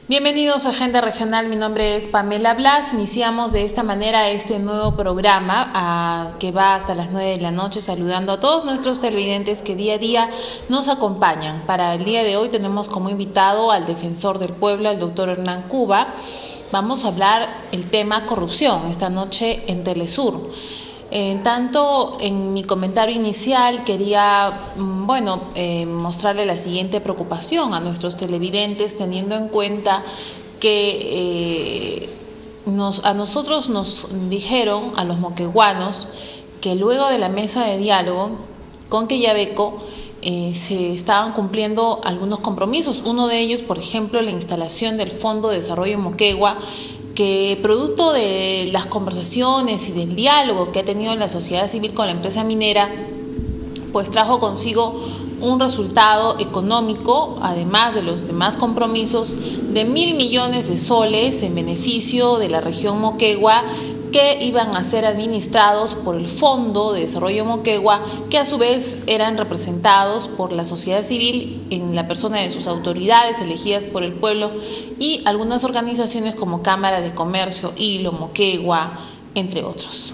Bienvenidos a Agenda Regional, mi nombre es Pamela Blas. Iniciamos de esta manera este nuevo programa que va hasta las 9 de la noche, saludando a todos nuestros televidentes que día a día nos acompañan. Para el día de hoy tenemos como invitado al defensor del pueblo, al doctor Hernán Cuba. Vamos a hablar el tema corrupción esta noche en Telesur. Tanto en mi comentario inicial quería mostrarle la siguiente preocupación a nuestros televidentes, teniendo en cuenta que a nosotros nos dijeron, a los moquegüanos, que luego de la mesa de diálogo con Quellaveco se estaban cumpliendo algunos compromisos. Uno de ellos, por ejemplo, la instalación del Fondo de Desarrollo Moquegua, que producto de las conversaciones y del diálogo que ha tenido la sociedad civil con la empresa minera, pues trajo consigo un resultado económico, además de los demás compromisos, de 1.000 millones de soles en beneficio de la región Moquegua, que iban a ser administrados por el Fondo de Desarrollo Moquegua, que a su vez eran representados por la sociedad civil en la persona de sus autoridades elegidas por el pueblo y algunas organizaciones como Cámara de Comercio, Hilo, Moquegua, entre otros.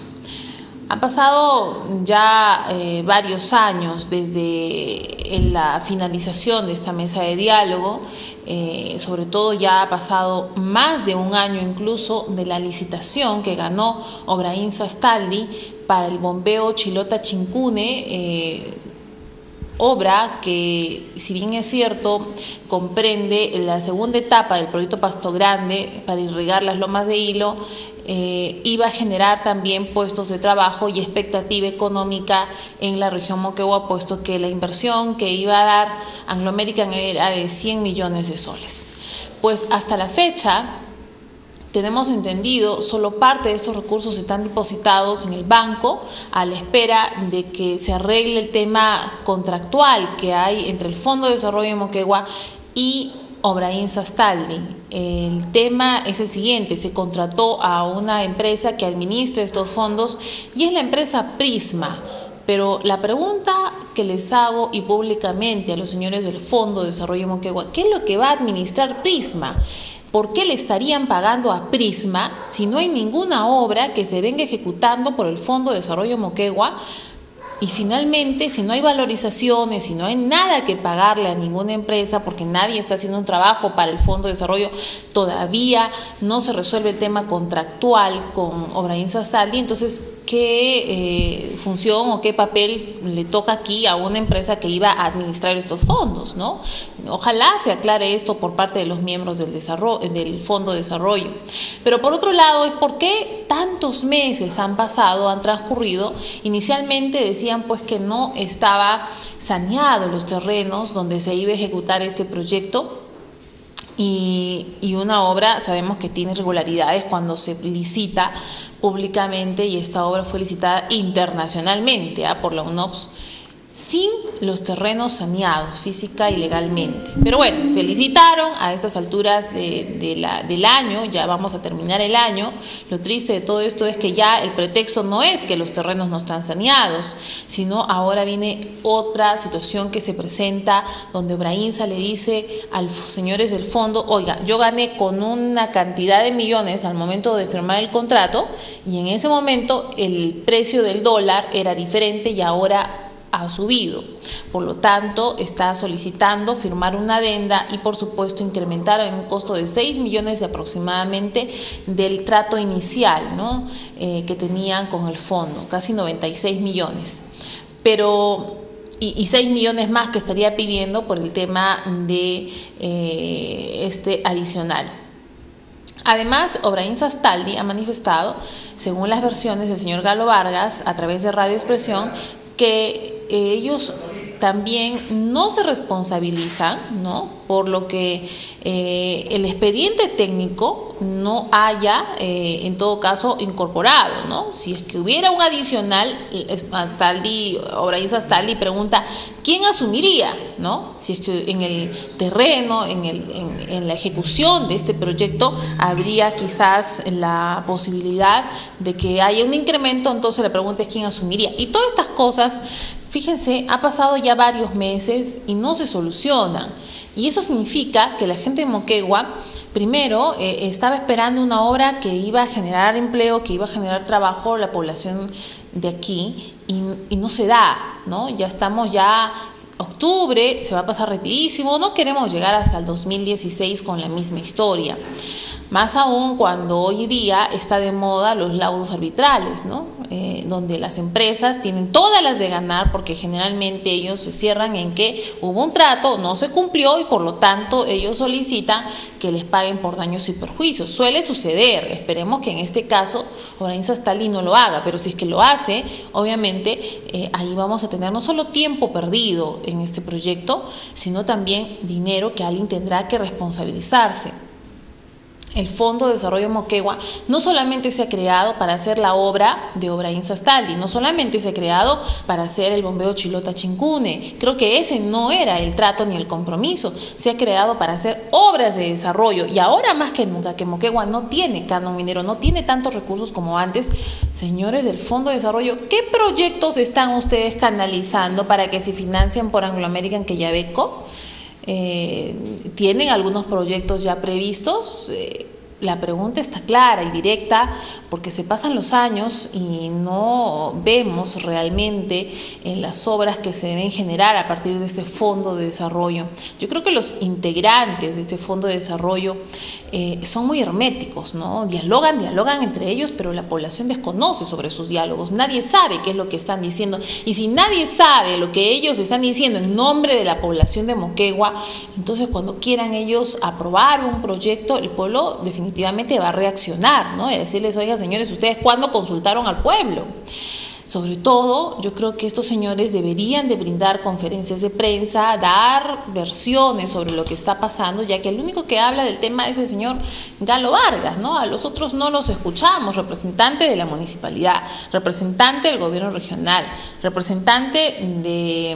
Han pasado ya varios años desde la finalización de esta mesa de diálogo, sobre todo ya ha pasado más de un año incluso de la licitación que ganó Obraín Sastaldi para el bombeo Chilota-Chincune, obra que, si bien es cierto, comprende la segunda etapa del proyecto Pasto Grande para irrigar las lomas de Hilo, iba a generar también puestos de trabajo y expectativa económica en la región Moquegua, puesto que la inversión que iba a dar Anglo American era de 100 millones de soles. Pues hasta la fecha, tenemos entendido, solo parte de estos recursos están depositados en el banco a la espera de que se arregle el tema contractual que hay entre el Fondo de Desarrollo de Moquegua y Obraín Sastaldi. El tema es el siguiente: se contrató a una empresa que administra estos fondos y es la empresa Prisma. Pero la pregunta que les hago y públicamente a los señores del Fondo de Desarrollo de Moquegua, ¿qué es lo que va a administrar Prisma? ¿Por qué le estarían pagando a Prisma si no hay ninguna obra que se venga ejecutando por el Fondo de Desarrollo Moquegua? Y finalmente, si no hay valorizaciones, si no hay nada que pagarle a ninguna empresa, porque nadie está haciendo un trabajo para el Fondo de Desarrollo, todavía no se resuelve el tema contractual con Obraín Sastaldi, entonces, ¿qué función o qué papel le toca aquí a una empresa que iba a administrar estos fondos, ¿no? Ojalá se aclare esto por parte de los miembros del Fondo de Desarrollo. Pero por otro lado, ¿por qué tantos meses han pasado, han transcurrido? Inicialmente decían pues que no estaba saneado los terrenos donde se iba a ejecutar este proyecto, y una obra sabemos que tiene irregularidades cuando se licita públicamente, y esta obra fue licitada internacionalmente por la UNOPS, sin los terrenos saneados física y legalmente. Pero bueno, se licitaron a estas alturas del año, ya vamos a terminar el año. Lo triste de todo esto es que ya el pretexto no es que los terrenos no están saneados, sino ahora viene otra situación que se presenta, donde Obraínsa le dice a los señores del fondo: oiga, yo gané con una cantidad de millones al momento de firmar el contrato, y en ese momento el precio del dólar era diferente y ahora ha subido. Por lo tanto, está solicitando firmar una adenda y, por supuesto, incrementar en un costo de 6 millones aproximadamente del trato inicial, ¿no? Que tenían con el fondo, casi 96 millones. Pero y 6 millones más que estaría pidiendo por el tema de este adicional. Además, Obraín Sastaldi ha manifestado, según las versiones del señor Galo Vargas, a través de Radio Expresión, que ellos también no se responsabilizan, ¿no?, por lo que el expediente técnico no haya, en todo caso, incorporado, ¿no? Si es que hubiera un adicional, Obraín Sastaldi pregunta, ¿quién asumiría, ¿no? Si es que en el terreno, en la ejecución de este proyecto, habría quizás la posibilidad de que haya un incremento, entonces la pregunta es quién asumiría. Y todas estas cosas, fíjense, ha pasado ya varios meses y no se solucionan. Y eso significa que la gente de Moquegua Primero, estaba esperando una obra que iba a generar empleo, que iba a generar trabajo a la población de aquí y no se da, ¿no? Ya estamos octubre, se va a pasar rapidísimo, no queremos llegar hasta el 2016 con la misma historia. Más aún cuando hoy día está de moda los laudos arbitrales, ¿no? Donde las empresas tienen todas las de ganar porque generalmente ellos se cierran en que hubo un trato, no se cumplió y por lo tanto ellos solicitan que les paguen por daños y perjuicios. Suele suceder, esperemos que en este caso Obrainsa Astaldi no lo haga, pero si es que lo hace, obviamente ahí vamos a tener no solo tiempo perdido en este proyecto, sino también dinero que alguien tendrá que responsabilizarse. El Fondo de Desarrollo Moquegua no solamente se ha creado para hacer la obra de Obrainsa Astaldi, no solamente se ha creado para hacer el bombeo Chilota-Chincune, creo que ese no era el trato ni el compromiso, se ha creado para hacer obras de desarrollo y ahora más que nunca que Moquegua no tiene canon minero, no tiene tantos recursos como antes. Señores del Fondo de Desarrollo, ¿qué proyectos están ustedes canalizando para que se financien por Anglo American Quellaveco? ¿Tienen algunos proyectos ya previstos? La pregunta está clara y directa porque se pasan los años y no vemos realmente las obras que se deben generar a partir de este fondo de desarrollo. Yo creo que los integrantes de este fondo de desarrollo son muy herméticos, ¿no? Dialogan entre ellos, pero la población desconoce sobre sus diálogos. Nadie sabe qué es lo que están diciendo. Y si nadie sabe lo que ellos están diciendo en nombre de la población de Moquegua, entonces cuando quieran ellos aprobar un proyecto, el pueblo definitivamente va a reaccionar, ¿no? Y decirles, oiga, señores, ¿ustedes cuándo consultaron al pueblo? Sobre todo, yo creo que estos señores deberían de brindar conferencias de prensa, dar versiones sobre lo que está pasando, ya que el único que habla del tema es el señor Galo Vargas, ¿no? A los otros no los escuchamos, representante de la municipalidad, representante del gobierno regional, representante de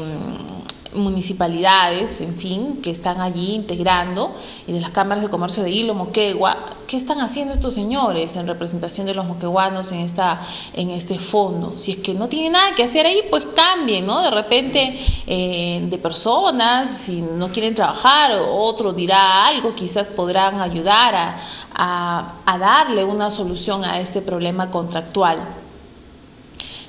municipalidades, en fin, que están allí integrando, y de las cámaras de comercio de Hilo, Moquegua. ¿Qué están haciendo estos señores en representación de los moqueguanos en este fondo? Si es que no tienen nada que hacer ahí, pues cambien, ¿no? De repente de personas, si no quieren trabajar, otro dirá algo, quizás podrán ayudar a darle una solución a este problema contractual.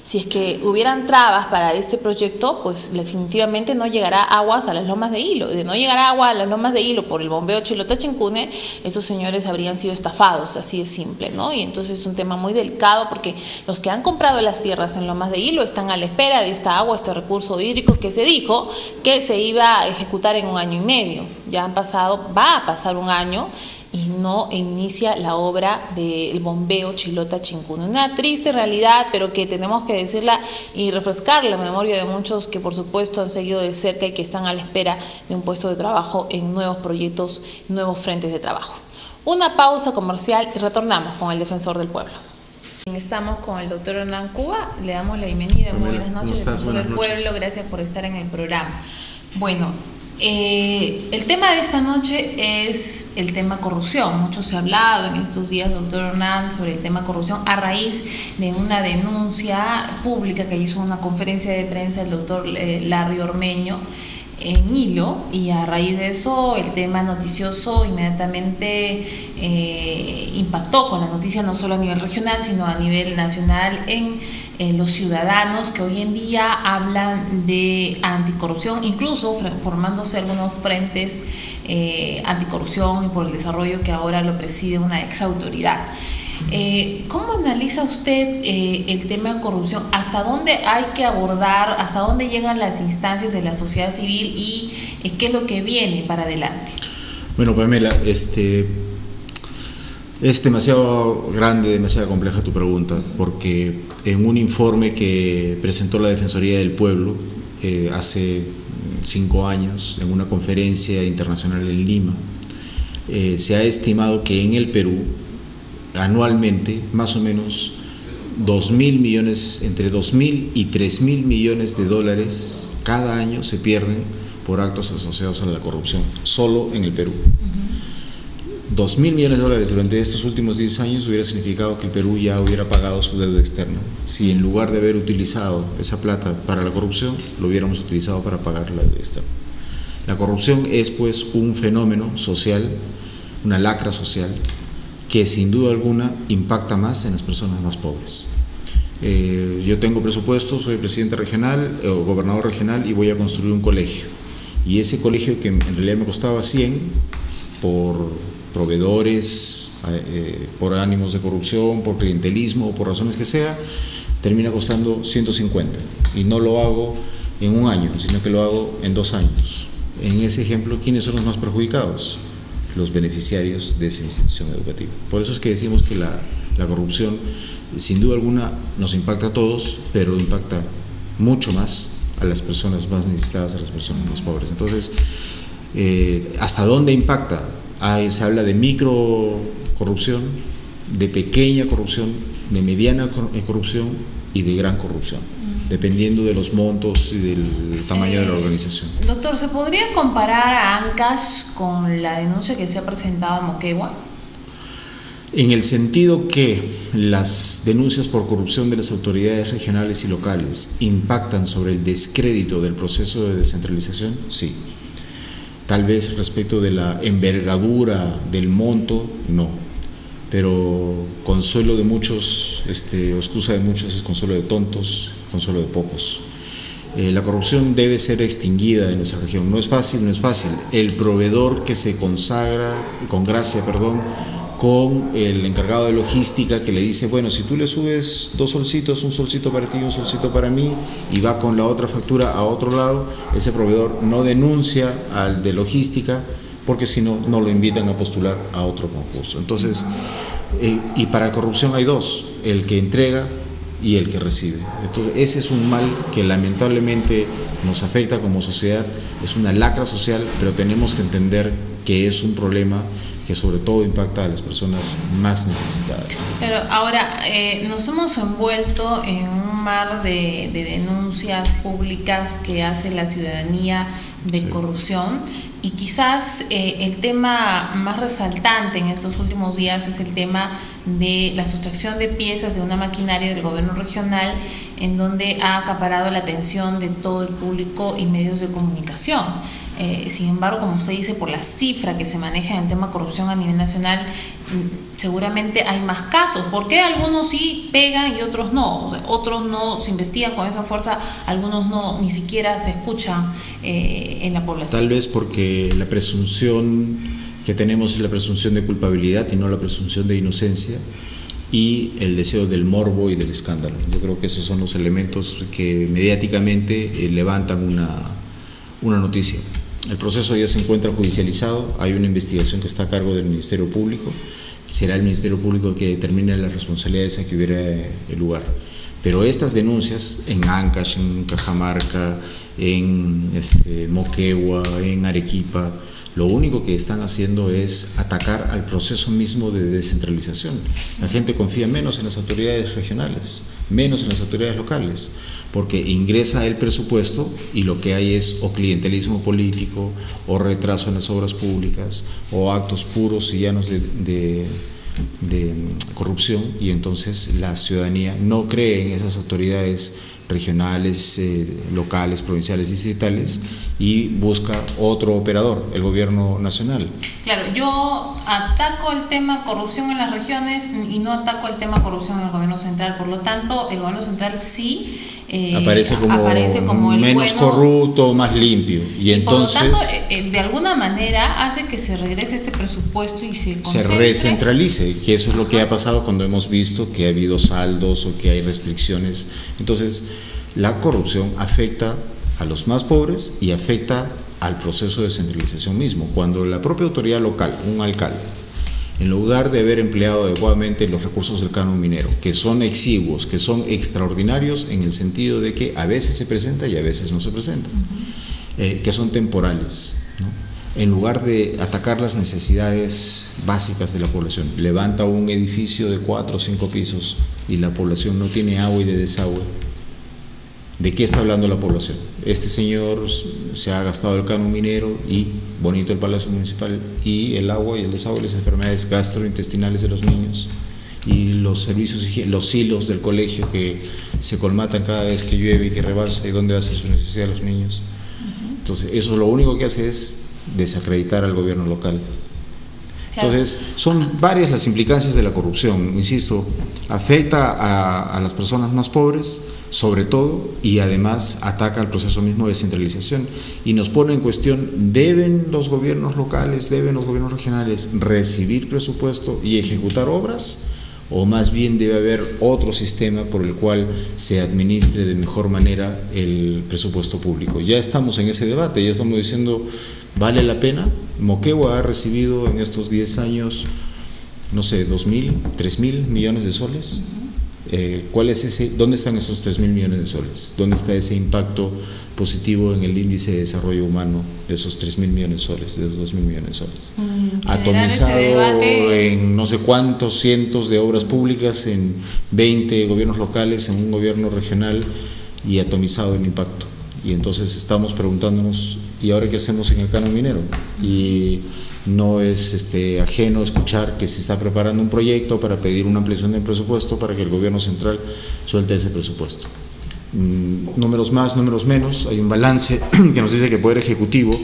Si es que hubieran trabas para este proyecto, pues definitivamente no llegará aguas a las lomas de Hilo. De no llegar agua a las lomas de Hilo por el bombeo Chilota-Chincune, esos señores habrían sido estafados, así de simple, ¿no? Y entonces es un tema muy delicado porque los que han comprado las tierras en lomas de Hilo están a la espera de esta agua, este recurso hídrico que se dijo que se iba a ejecutar en 1 año y medio. Ya va a pasar 1 año y no inicia la obra del bombeo Chilota-Chincune. Una triste realidad, pero que tenemos que decirla y refrescar la memoria de muchos que por supuesto han seguido de cerca y que están a la espera de un puesto de trabajo en nuevos proyectos, nuevos frentes de trabajo. Una pausa comercial y retornamos con el defensor del pueblo. Estamos con el doctor Hernán Cuba, le damos la bienvenida. Muy buenas noches, defensor del pueblo, gracias por estar en el programa. Bueno, el tema de esta noche es el tema corrupción. Mucho se ha hablado en estos días, doctor Hernán, sobre el tema corrupción a raíz de una denuncia pública que hizo una conferencia de prensa el doctor Larry Ormeño en Hilo, y a raíz de eso el tema noticioso inmediatamente impactó con la noticia no solo a nivel regional sino a nivel nacional en los ciudadanos que hoy en día hablan de anticorrupción, incluso formándose algunos frentes anticorrupción y por el desarrollo que ahora lo preside una exautoridad. ¿Cómo analiza usted el tema de corrupción? ¿Hasta dónde hay que abordar? ¿Hasta dónde llegan las instancias de la sociedad civil? ¿Y qué es lo que viene para adelante? Bueno, Pamela, es demasiado grande, demasiado compleja tu pregunta, porque en un informe que presentó la Defensoría del Pueblo hace 5 años, en una conferencia internacional en Lima, se ha estimado que en el Perú anualmente más o menos 2.000 millones, entre 2.000 y 3.000 millones de dólares cada año se pierden por actos asociados a la corrupción, solo en el Perú. 2.000 millones de dólares durante estos últimos 10 años hubiera significado que el Perú ya hubiera pagado su deuda externa. Si en lugar de haber utilizado esa plata para la corrupción, lo hubiéramos utilizado para pagar la deuda externa. La corrupción es pues un fenómeno social, una lacra social que sin duda alguna impacta más en las personas más pobres. Yo tengo presupuesto, soy presidente regional o gobernador regional y voy a construir un colegio. Y ese colegio, que en realidad me costaba 100 por proveedores, por ánimos de corrupción, por clientelismo o por razones que sea, termina costando 150. Y no lo hago en un año, sino que lo hago en 2 años. En ese ejemplo, ¿quiénes son los más perjudicados? Los beneficiarios de esa institución educativa. Por eso es que decimos que la corrupción, sin duda alguna, nos impacta a todos, pero impacta mucho más a las personas más necesitadas, a las personas más pobres. Entonces, ¿hasta dónde impacta? Se habla de micro corrupción, de pequeña corrupción, de mediana corrupción y de gran corrupción, dependiendo de los montos y del tamaño de la organización. Doctor, ¿se podría comparar a Ancash con la denuncia que se ha presentado a Moquegua? En el sentido que las denuncias por corrupción de las autoridades regionales y locales impactan sobre el descrédito del proceso de descentralización, sí. Tal vez respecto de la envergadura del monto, no. Pero consuelo de muchos, excusa de muchos es consuelo de tontos, consuelo de pocos. La corrupción debe ser extinguida en nuestra región. No es fácil, no es fácil. El proveedor que se consagra, con gracia, con el encargado de logística que le dice, bueno, si tú le subes 2 solcitos, un solcito para ti y un solcito para mí, y va con la otra factura a otro lado, ese proveedor no denuncia al de logística, porque si no, no lo invitan a postular a otro concurso. Entonces, y para corrupción hay 2, el que entrega y el que recibe. Entonces, ese es un mal que lamentablemente nos afecta como sociedad, es una lacra social, pero tenemos que entender que es un problema que sobre todo impacta a las personas más necesitadas. Pero ahora, nos hemos envuelto en un mar de denuncias públicas que hace la ciudadanía de corrupción, y quizás el tema más resaltante en estos últimos días es el tema de la sustracción de piezas de una maquinaria del gobierno regional, en donde ha acaparado la atención de todo el público y medios de comunicación. Sin embargo, como usted dice, por la cifra que se maneja en el tema corrupción a nivel nacional, seguramente hay más casos. ¿Por qué algunos sí pegan y otros no? O sea, otros no se investigan con esa fuerza, algunos no, ni siquiera se escuchan en la población. Tal vez porque la presunción que tenemos es la presunción de culpabilidad y no la presunción de inocencia, y el deseo del morbo y del escándalo. Yo creo que esos son los elementos que mediáticamente levantan una noticia. El proceso ya se encuentra judicializado, hay una investigación que está a cargo del Ministerio Público, será el Ministerio Público que determine las responsabilidades a que hubiera el lugar. Pero estas denuncias en Ancash, en Cajamarca, en Moquegua, en Arequipa, lo único que están haciendo es atacar al proceso mismo de descentralización. La gente confía menos en las autoridades regionales, menos en las autoridades locales, porque ingresa el presupuesto y lo que hay es o clientelismo político, o retraso en las obras públicas, o actos puros y llanos de corrupción, y entonces la ciudadanía no cree en esas autoridades regionales, locales, provinciales, distritales, y busca otro operador, el gobierno nacional. Claro, yo ataco el tema corrupción en las regiones y no ataco el tema corrupción en el gobierno central. Por lo tanto, el gobierno central sí aparece como el menos bueno, corrupto, más limpio, y entonces por lo tanto, de alguna manera hace que se regrese este presupuesto y se recentralice, que eso es lo que ha pasado cuando hemos visto que ha habido saldos o que hay restricciones. Entonces, la corrupción afecta a los más pobres y afecta al proceso de descentralización mismo. Cuando la propia autoridad local, un alcalde, en lugar de haber empleado adecuadamente los recursos del canon minero, que son exiguos, que son extraordinarios en el sentido de que a veces se presenta y a veces no se presenta, que son temporales, ¿no? En lugar de atacar las necesidades básicas de la población, levanta un edificio de 4 o 5 pisos y la población no tiene agua y de desagüe. ¿De qué está hablando la población? Este señor se ha gastado el canon minero y bonito el Palacio Municipal, y el agua y el desagüe, las enfermedades gastrointestinales de los niños y los servicios, los silos del colegio que se colmatan cada vez que llueve y que rebalsa, y dónde hace su necesidad los niños. Entonces, eso lo único que hace es desacreditar al gobierno local. Claro. Entonces, son varias las implicancias de la corrupción, insisto, afecta a las personas más pobres, sobre todo, y además ataca al proceso mismo de descentralización y nos pone en cuestión: ¿deben los gobiernos locales, deben los gobiernos regionales recibir presupuesto y ejecutar obras? ¿O más bien debe haber otro sistema por el cual se administre de mejor manera el presupuesto público? Ya estamos en ese debate, ya estamos diciendo: ¿vale la pena? Moquegua ha recibido en estos 10 años, no sé, 2.000, 3.000 millones de soles. ¿Cuál es ese? ¿Dónde están esos 3.000 millones de soles? ¿Dónde está ese impacto positivo en el índice de desarrollo humano de esos 3.000 millones de soles, de esos 2.000 millones de soles? Atomizado en no sé cuántos cientos de obras públicas, en 20 gobiernos locales, en un gobierno regional, y atomizado en impacto. Y entonces estamos preguntándonos: ¿y ahora qué hacemos en el canon minero? Y no es ajeno escuchar que se está preparando un proyecto para pedir una ampliación del presupuesto para que el gobierno central suelte ese presupuesto. Números más, números menos, hay un balance que nos dice que el Poder Ejecutivo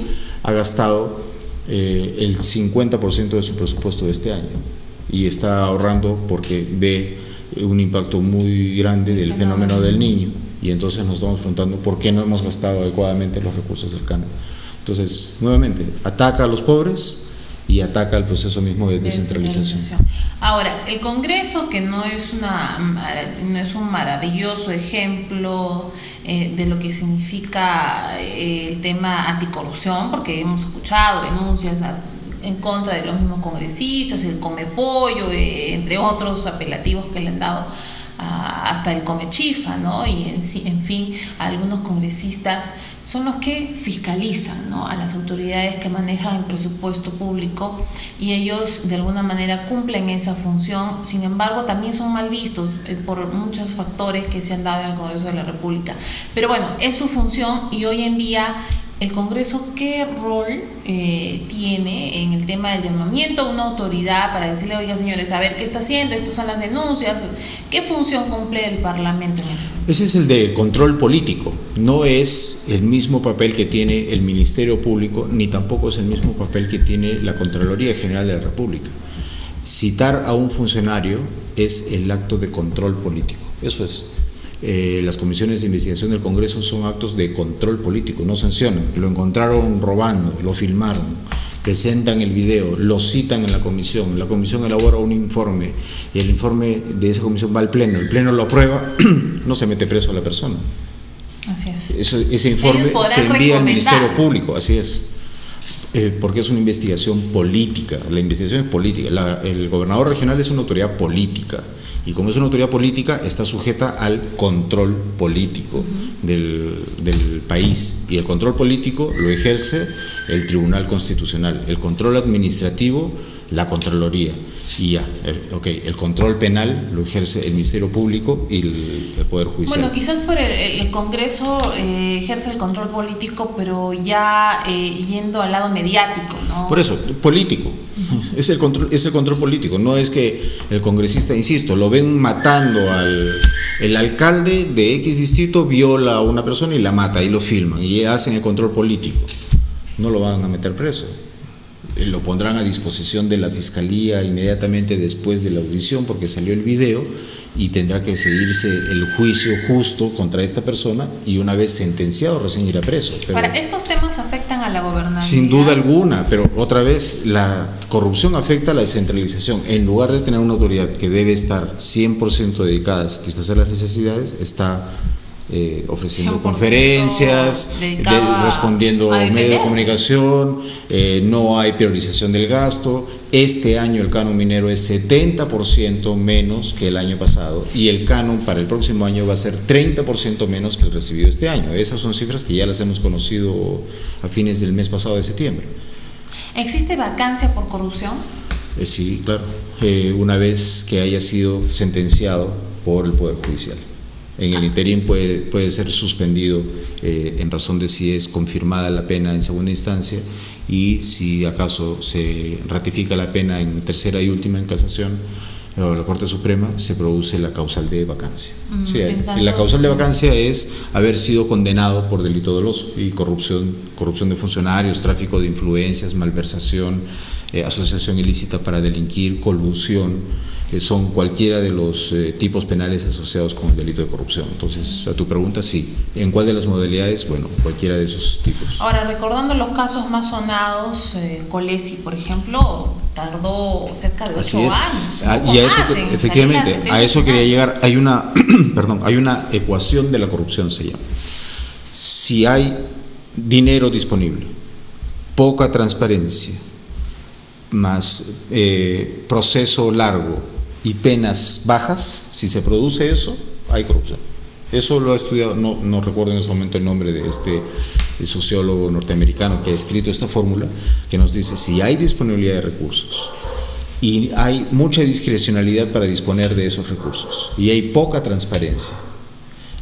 ha gastado el 50% de su presupuesto de este año y está ahorrando porque ve un impacto muy grande del fenómeno del Niño, y entonces nos estamos preguntando por qué no hemos gastado adecuadamente los recursos del canon. Entonces, nuevamente, ataca a los pobres y ataca al proceso mismo de descentralización. Ahora, el Congreso, que no es un maravilloso ejemplo de lo que significa el tema anticorrupción, porque hemos escuchado denuncias en contra de los mismos congresistas, el Comepollo, entre otros apelativos que le han dado hasta el Comechifa, ¿no? Y en fin, algunos congresistas son los que fiscalizan, ¿no?, a las autoridades que manejan el presupuesto público, y ellos de alguna manera cumplen esa función. Sin embargo, también son mal vistos por muchos factores que se han dado en el Congreso de la República. Pero bueno, es su función, y hoy en día el Congreso, ¿qué rol tiene en el tema del llamamiento a una autoridad para decirle: oiga, señores, a ver qué está haciendo, estas son las denuncias? ¿Qué función cumple el Parlamento en ese sentido? Ese es el de control político, no es el mismo papel que tiene el Ministerio Público, ni tampoco es el mismo papel que tiene la Contraloría General de la República. Citar a un funcionario es el acto de control político, eso es. Las comisiones de investigación del Congreso son actos de control político, no sancionan. Lo encontraron robando, lo filmaron, presentan el video, lo citan en la comisión elabora un informe y el informe de esa comisión va al Pleno, el Pleno lo aprueba, no se mete preso a la persona. Así es. Ese informe se envía al Ministerio Público, así es. Porque es una investigación política, la investigación es política. El gobernador regional es una autoridad política, y como es una autoridad política, está sujeta al control político del país, y el control político lo ejerce el Tribunal Constitucional, el control administrativo la Contraloría, y ya, el control penal lo ejerce el Ministerio Público y el Poder Judicial. Bueno, quizás por el Congreso ejerce el control político, pero ya yendo al lado mediático, ¿no? Por eso, político, es el control político, no es que el congresista, insisto, lo ven matando el alcalde de X distrito, viola a una persona y la mata, y lo filman, y hacen el control político, no lo van a meter preso. Lo pondrán a disposición de la Fiscalía inmediatamente después de la audición, porque salió el video, y tendrá que seguirse el juicio justo contra esta persona, y una vez sentenciado recién irá preso. Pero ahora, ¿estos temas afectan a la gobernabilidad? Sin duda alguna, pero otra vez la corrupción afecta a la descentralización. En lugar de tener una autoridad que debe estar 100% dedicada a satisfacer las necesidades, está ofreciendo conferencias, respondiendo a medios de comunicación, no hay priorización del gasto. Este año el canon minero es 70% menos que el año pasado, y el canon para el próximo año va a ser 30% menos que el recibido este año. Esas son cifras que ya las hemos conocido a fines del mes pasado de septiembre. ¿Existe vacancia por corrupción? Sí, claro, una vez que haya sido sentenciado por el Poder Judicial. En el interín puede ser suspendido en razón de si es confirmada la pena en segunda instancia, y si acaso se ratifica la pena en tercera y última en casación o la Corte Suprema, se produce la causal de vacancia. La causal de vacancia es haber sido condenado por delito doloso y corrupción de funcionarios, tráfico de influencias, malversación, asociación ilícita para delinquir, colusión, son cualquiera de los tipos penales asociados con el delito de corrupción. Entonces, a tu pregunta, sí. ¿En cuál de las modalidades? Bueno, cualquiera de esos tipos. Ahora, recordando los casos más sonados, Colesi, por ejemplo, tardó cerca de 8 años. Y a eso, efectivamente, a eso quería llegar. Hay una, perdón, hay una ecuación de la corrupción, se llama. Si hay dinero disponible, poca transparencia, más proceso largo y penas bajas, si se produce eso, hay corrupción. Eso lo ha estudiado, no recuerdo en ese momento el nombre de este sociólogo norteamericano que ha escrito esta fórmula, que nos dice, si hay disponibilidad de recursos y hay mucha discrecionalidad para disponer de esos recursos y hay poca transparencia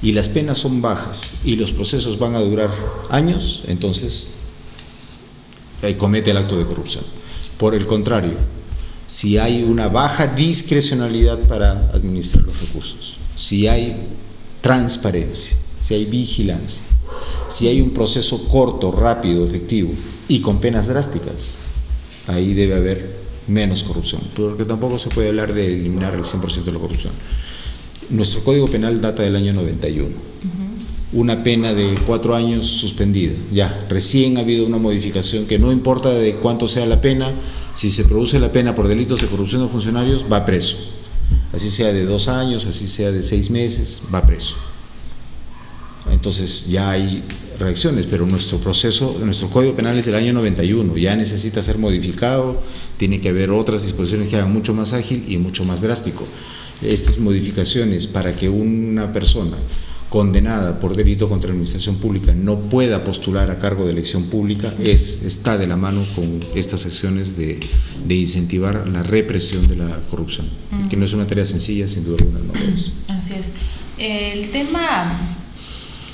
y las penas son bajas y los procesos van a durar años, entonces comete el acto de corrupción. Por el contrario, si hay una baja discrecionalidad para administrar los recursos, si hay transparencia, si hay vigilancia, si hay un proceso corto, rápido, efectivo y con penas drásticas, ahí debe haber menos corrupción, porque tampoco se puede hablar de eliminar el 100% de la corrupción. Nuestro Código Penal data del año 91. Una pena de 4 años suspendida. Ya, recién ha habido una modificación que no importa de cuánto sea la pena, si se produce la pena por delitos de corrupción de funcionarios, va preso. Así sea de 2 años, así sea de 6 meses, va preso. Entonces ya hay reacciones, pero nuestro Código Penal es del año 91, ya necesita ser modificado, tiene que haber otras disposiciones que hagan mucho más ágil y mucho más drástico. Estas modificaciones para que una persona condenada por delito contra la administración pública no pueda postular a cargo de elección pública está de la mano con estas acciones de incentivar la represión de la corrupción, que no es una tarea sencilla, sin duda alguna no lo es. Así es. El tema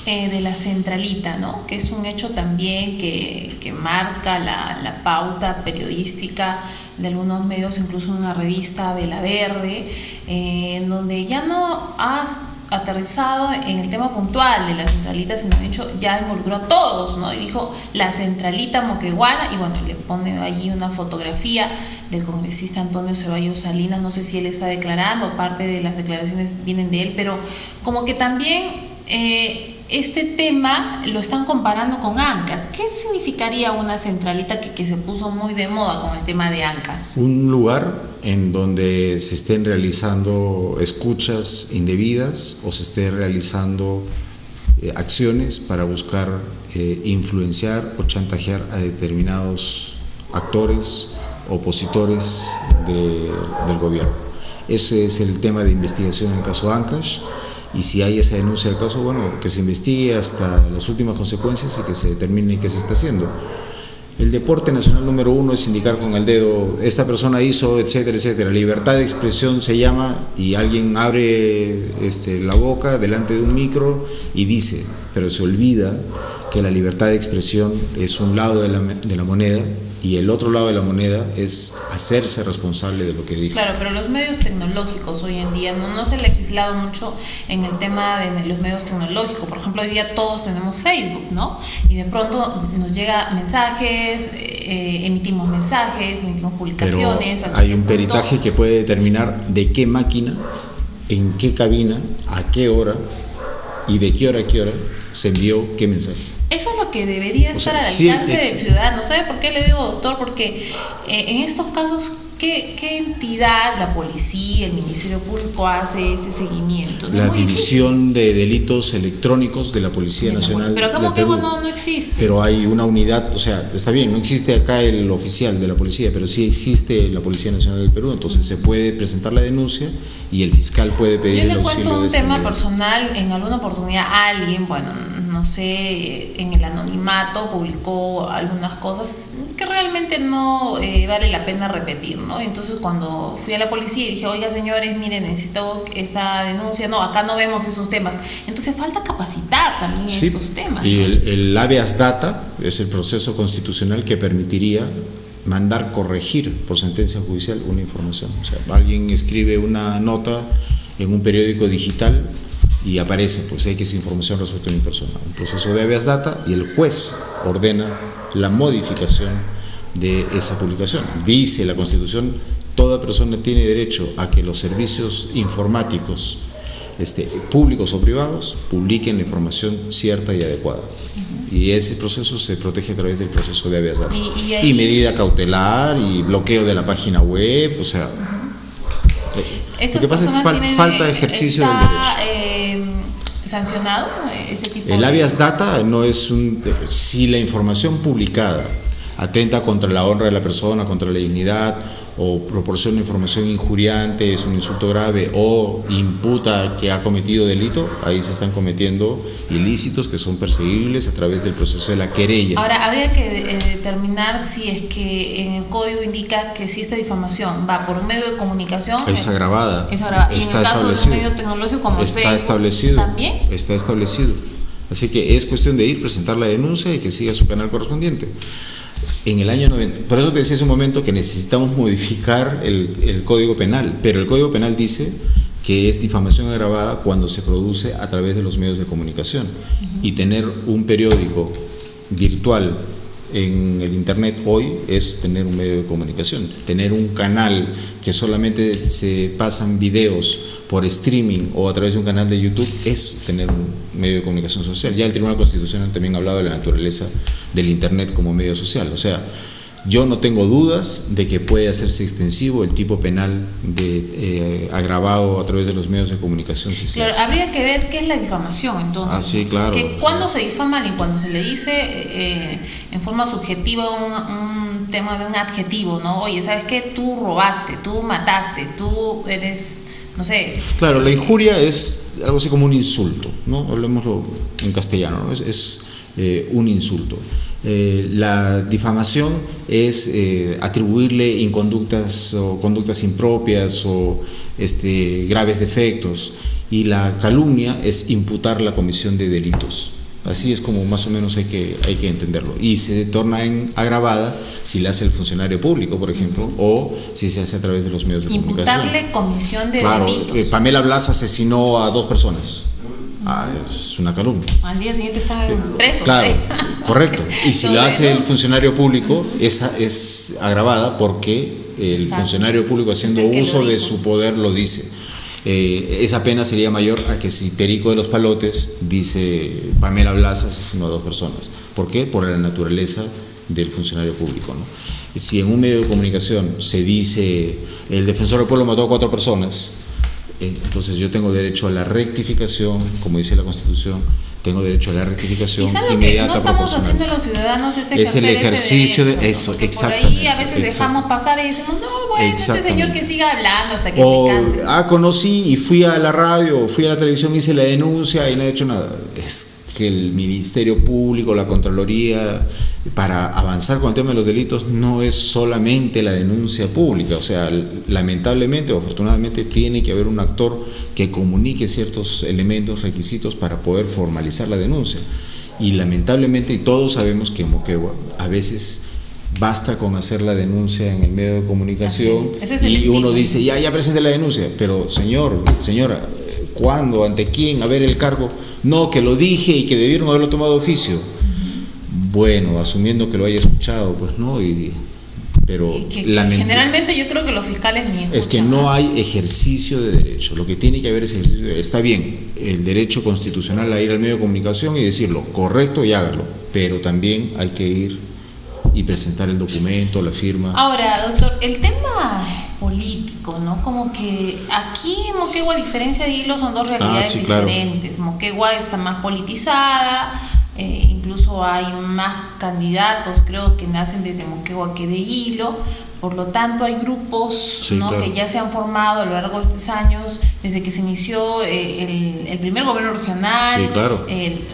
de la centralita, ¿no? Que es un hecho también que marca la pauta periodística de algunos medios, incluso una revista Vela Verde, en donde ya no has aterrizado en el tema puntual de la centralita, sino de hecho ya involucró a todos, ¿no? Y dijo la centralita moqueguana, y bueno, le pone ahí una fotografía del congresista Antonio Ceballos Salinas. No sé si él está declarando, parte de las declaraciones vienen de él, pero como que también este tema lo están comparando con ANCAS. ¿Qué significaría una centralita que se puso muy de moda con el tema de ANCAS? Un lugar en donde se estén realizando escuchas indebidas o se estén realizando acciones para buscar influenciar o chantajear a determinados actores, opositores del gobierno. Ese es el tema de investigación en el caso ANCAS. Y si hay esa denuncia del caso, bueno, que se investigue hasta las últimas consecuencias y que se determine qué se está haciendo. El deporte nacional número 1 es indicar con el dedo, esta persona hizo, etcétera, etcétera. Libertad de expresión se llama y alguien abre la boca delante de un micro y dice, pero se olvida que la libertad de expresión es un lado de la moneda y el otro lado de la moneda es hacerse responsable de lo que dijo. Claro, pero los medios tecnológicos hoy en día no se ha legislado mucho en el tema de los medios tecnológicos. Por ejemplo, hoy día todos tenemos Facebook, ¿no? Y de pronto nos llega mensajes, emitimos publicaciones. Pero hay un peritaje que puede determinar de qué máquina, en qué cabina, a qué hora y de qué hora a qué hora se envió qué mensaje. Eso es lo que debería estar al alcance del ciudadano. ¿Sabe por qué le digo, doctor? Porque en estos casos, ¿qué entidad, la policía, el Ministerio Público hace ese seguimiento? La División de Delitos Electrónicos de la Policía Nacional. Pero acá Moquegua no existe. Pero hay una unidad, o sea, está bien, no existe acá el oficial de la policía, pero sí existe la Policía Nacional del Perú, entonces se puede presentar la denuncia y el fiscal puede pedir el auxilio. Yo le cuento un tema personal. En alguna oportunidad alguien, bueno, no sé, en el anonimato publicó algunas cosas que realmente no vale la pena repetir, ¿no? Entonces cuando fui a la policía y dije, oiga señores, miren, necesito esta denuncia, no, acá no vemos esos temas. Entonces falta capacitar también esos temas. Y el habeas data es el proceso constitucional que permitiría mandar corregir por sentencia judicial una información. O sea, alguien escribe una nota en un periódico digital y aparece, pues hay que esa información respecto a una persona. Un proceso de habeas data y el juez ordena la modificación de esa publicación. Dice la Constitución, toda persona tiene derecho a que los servicios informáticos públicos o privados publiquen la información cierta y adecuada. Y ese proceso se protege a través del proceso de habeas data. Y medida cautelar y bloqueo de la página web, o sea... Lo que pasa es que falta ejercicio del derecho. ¿Sancionado ese tipo el habeas data no es si la información publicada atenta contra la honra de la persona, contra la dignidad, o proporciona información injuriante, es un insulto grave, o imputa que ha cometido delito, ahí se están cometiendo ilícitos que son perseguibles a través del proceso de la querella. Ahora, habría que determinar si es que en el código indica que si esta difamación va por un medio de comunicación es agravada. Es agravada. Y en el caso de un medio tecnológico como está establecido. ¿También? Está establecido. Así que es cuestión de ir, presentar la denuncia y que siga su canal correspondiente. En el año 90, por eso te decía hace un momento que necesitamos modificar el Código Penal, pero el Código Penal dice que es difamación agravada cuando se produce a través de los medios de comunicación. Y tener un periódico virtual en el internet hoy es tener un medio de comunicación. Tener un canal que solamente se pasan videos por streaming o a través de un canal de YouTube es tener un medio de comunicación social. Ya el Tribunal Constitucional también ha hablado de la naturaleza del internet como medio social. O sea, yo no tengo dudas de que puede hacerse extensivo el tipo penal de agravado a través de los medios de comunicación. Si claro, habría que ver qué es la difamación entonces. Sí, claro. ¿Cuándo se difama y cuando se le dice en forma subjetiva un tema de un adjetivo, ¿no? Oye, ¿sabes qué? Tú robaste, tú mataste, tú eres... no sé. Claro, la injuria es algo así como un insulto, ¿no? Hablemoslo en castellano, ¿no? Es un insulto. La difamación es atribuirle inconductas o conductas impropias o graves defectos, y la calumnia es imputar la comisión de delitos. Así es como más o menos hay que entenderlo. Y se torna en agravada si la hace el funcionario público, por ejemplo, o si se hace a través de los medios de comunicación. Imputarle comisión de delitos. Pamela Blas asesinó a 2 personas. Es una calumnia. Al día siguiente están presos. Claro, correcto. Y si la hace el funcionario público, esa es agravada porque el funcionario público, haciendo uso de su poder, lo dice. Esa pena sería mayor a que si Perico de los Palotes dice Pamela Blas asesinó a 2 personas. ¿Por qué? Por la naturaleza del funcionario público, ¿no? Si en un medio de comunicación se dice el defensor del pueblo mató a 4 personas, entonces yo tengo derecho a la rectificación, como dice la Constitución, tengo derecho a la rectificación inmediata, no estamos haciendo los ciudadanos es el ejercicio de eso, exactamente. Por ahí a veces dejamos pasar y decimos, no, bueno, este señor que siga hablando hasta que se canse. Conocí y fui a la radio, fui a la televisión, hice la denuncia y no he hecho nada. Es que el Ministerio Público, la Contraloría, para avanzar con el tema de los delitos no es solamente la denuncia pública, o sea, lamentablemente o afortunadamente tiene que haber un actor que comunique ciertos elementos, requisitos para poder formalizar la denuncia. Y lamentablemente, y todos sabemos que en Moquegua a veces basta con hacer la denuncia en el medio de comunicación y uno dice, ya presenté la denuncia, pero señora, ¿cuándo? ¿Ante quién? A ver el cargo. No, que lo dije y que debieron haberlo tomado de oficio. Bueno, asumiendo que lo haya escuchado, pues no, pero generalmente yo creo que los fiscales ni escuchan. Es que no hay ejercicio de derecho. Lo que tiene que haber es ejercicio de derecho. Está bien el derecho constitucional a ir al medio de comunicación y decirlo, correcto, y hágalo, pero también hay que ir y presentar el documento, la firma. Ahora, doctor, el tema político, ¿no? Como que aquí en Moquegua, a diferencia de Hilo, son 2 realidades diferentes. Claro. Moquegua está más politizada, incluso hay más candidatos, creo, que nacen desde Moquegua que de Hilo. Por lo tanto, hay grupos, ¿no? Claro, que ya se han formado a lo largo de estos años, desde que se inició el primer gobierno regional. Sí, claro.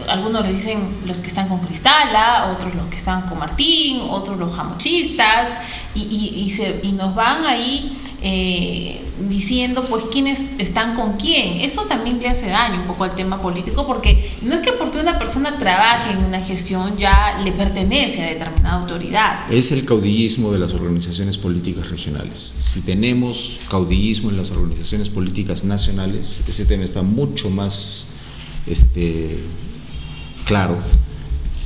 Algunos le dicen los que están con Cristala, otros los que están con Martín, otros los jamochistas, y nos van ahí diciendo pues quiénes están con quién. Eso también le hace daño un poco al tema político, porque no es que porque una persona trabaje en una gestión ya le pertenece a determinada autoridad. Es el caudillismo de las organizaciones políticas regionales. Si tenemos caudillismo en las organizaciones políticas nacionales, ese tema está mucho más claro.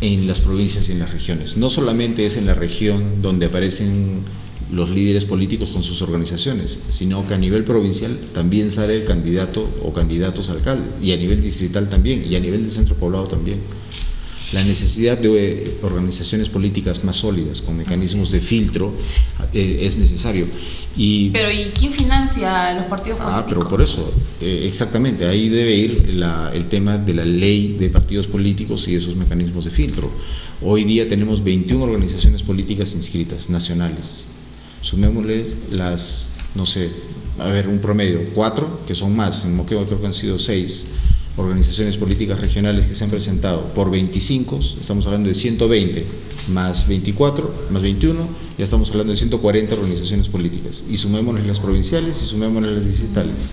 en las provincias y en las regiones. No solamente es en la región donde aparecen los líderes políticos con sus organizaciones, sino que a nivel provincial también sale el candidato o candidatos a alcalde, y a nivel distrital también, y a nivel de centro poblado también. La necesidad de organizaciones políticas más sólidas, con mecanismos de filtro, es necesario. Pero ¿y quién financia a los partidos políticos? Pero por eso, exactamente, ahí debe ir el tema de la ley de partidos políticos y esos mecanismos de filtro. Hoy día tenemos 21 organizaciones políticas inscritas, nacionales. Sumémosle las, no sé, un promedio, 4, que son más, en Moquegua creo que han sido 6 organizaciones políticas regionales que se han presentado, por 25, estamos hablando de 120, más 24, más 21, ya estamos hablando de 140 organizaciones políticas, y sumémosle las provinciales y sumémosle las distritales.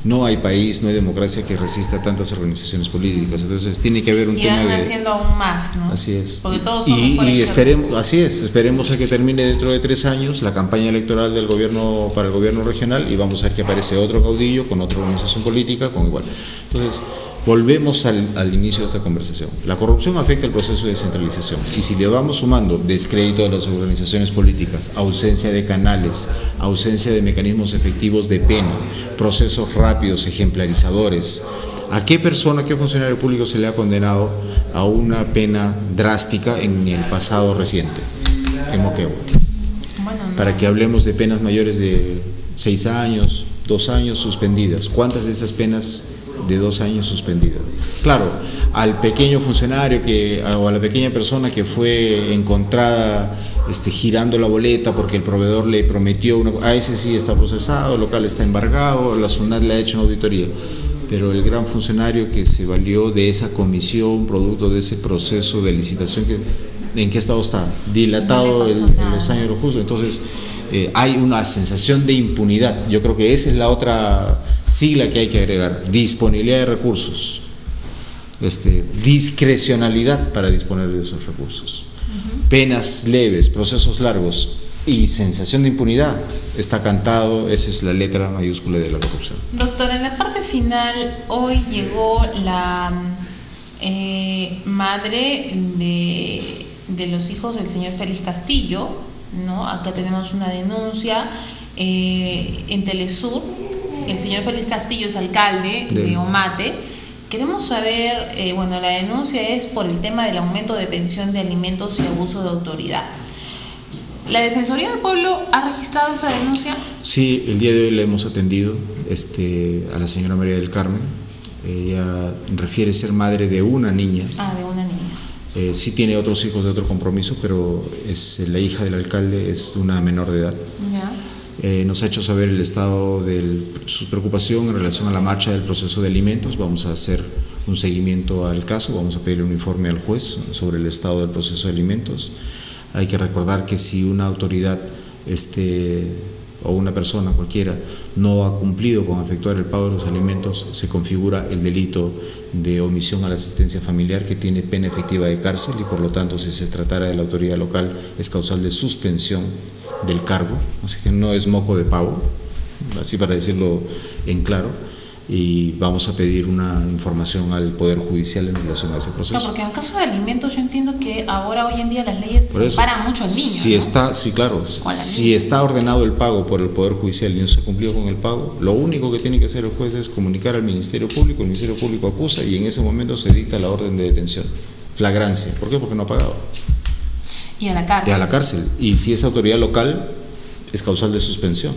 No hay país, no hay democracia que resista tantas organizaciones políticas, entonces tiene que haber un tema de... Y van haciendo aún más, ¿no? Así es. Porque todos somos esperemos, así es, esperemos a que termine dentro de 3 años la campaña electoral del gobierno para el gobierno regional y vamos a ver que aparece otro caudillo con otra organización política, con igual. Entonces, volvemos al inicio de esta conversación. La corrupción afecta el proceso de descentralización y si le vamos sumando descrédito de las organizaciones políticas, ausencia de canales, ausencia de mecanismos efectivos de pena, procesos rápidos, ejemplarizadores, ¿a qué persona, qué funcionario público se le ha condenado a una pena drástica en el pasado reciente, en Moquegua? Bueno, no. Para que hablemos de penas mayores de 6 años, 2 años suspendidas. ¿Cuántas de esas penas de 2 años suspendidas? Claro, al pequeño funcionario o a la pequeña persona que fue encontrada girando la boleta porque el proveedor le prometió a ese sí está procesado, el local está embargado, la SUNAT le ha hecho una auditoría, pero el gran funcionario que se valió de esa comisión, producto de ese proceso de licitación, ¿en qué estado está? Dilatado en los años de lo justo. Entonces hay una sensación de impunidad. Yo creo que esa es la otra sigla que hay que agregar: disponibilidad de recursos, discrecionalidad para disponer de esos recursos. Penas leves, procesos largos y sensación de impunidad, está cantado, esa es la letra mayúscula de la corrupción. Doctor, en la parte final, hoy llegó la madre de los hijos del señor Félix Castillo, ¿no? Acá tenemos una denuncia en Telesur. El señor Félix Castillo es alcalde de Omate. Queremos saber, la denuncia es por el tema del aumento de pensión de alimentos y abuso de autoridad. ¿La Defensoría del Pueblo ha registrado esta denuncia? Sí, el día de hoy la hemos atendido a la señora María del Carmen. Ella refiere ser madre de una niña. De una niña. Sí tiene otros hijos de otro compromiso, pero la hija del alcalde es una menor de edad. Ya. Nos ha hecho saber el estado de su preocupación en relación a la marcha del proceso de alimentos. Vamos a hacer un seguimiento al caso, vamos a pedirle un informe al juez sobre el estado del proceso de alimentos. Hay que recordar que si una autoridad o una persona cualquiera no ha cumplido con efectuar el pago de los alimentos, se configura el delito de omisión a la asistencia familiar, que tiene pena efectiva de cárcel, y por lo tanto, si se tratara de la autoridad local, es causal de suspensión del cargo, así que no es moco de pavo, así para decirlo en claro, y vamos a pedir una información al Poder Judicial en relación a ese proceso. No, porque en el caso de alimentos yo entiendo que ahora, hoy en día, las leyes separan mucho al niño. Si está, sí, claro, si está ordenado el pago por el Poder Judicial y no se cumplió con el pago, lo único que tiene que hacer el juez es comunicar al Ministerio Público, el Ministerio Público acusa y en ese momento se dicta la orden de detención, flagrancia. ¿Por qué? Porque no ha pagado. Y a la cárcel. Y a la cárcel. Y si es autoridad local, es causal de suspensión.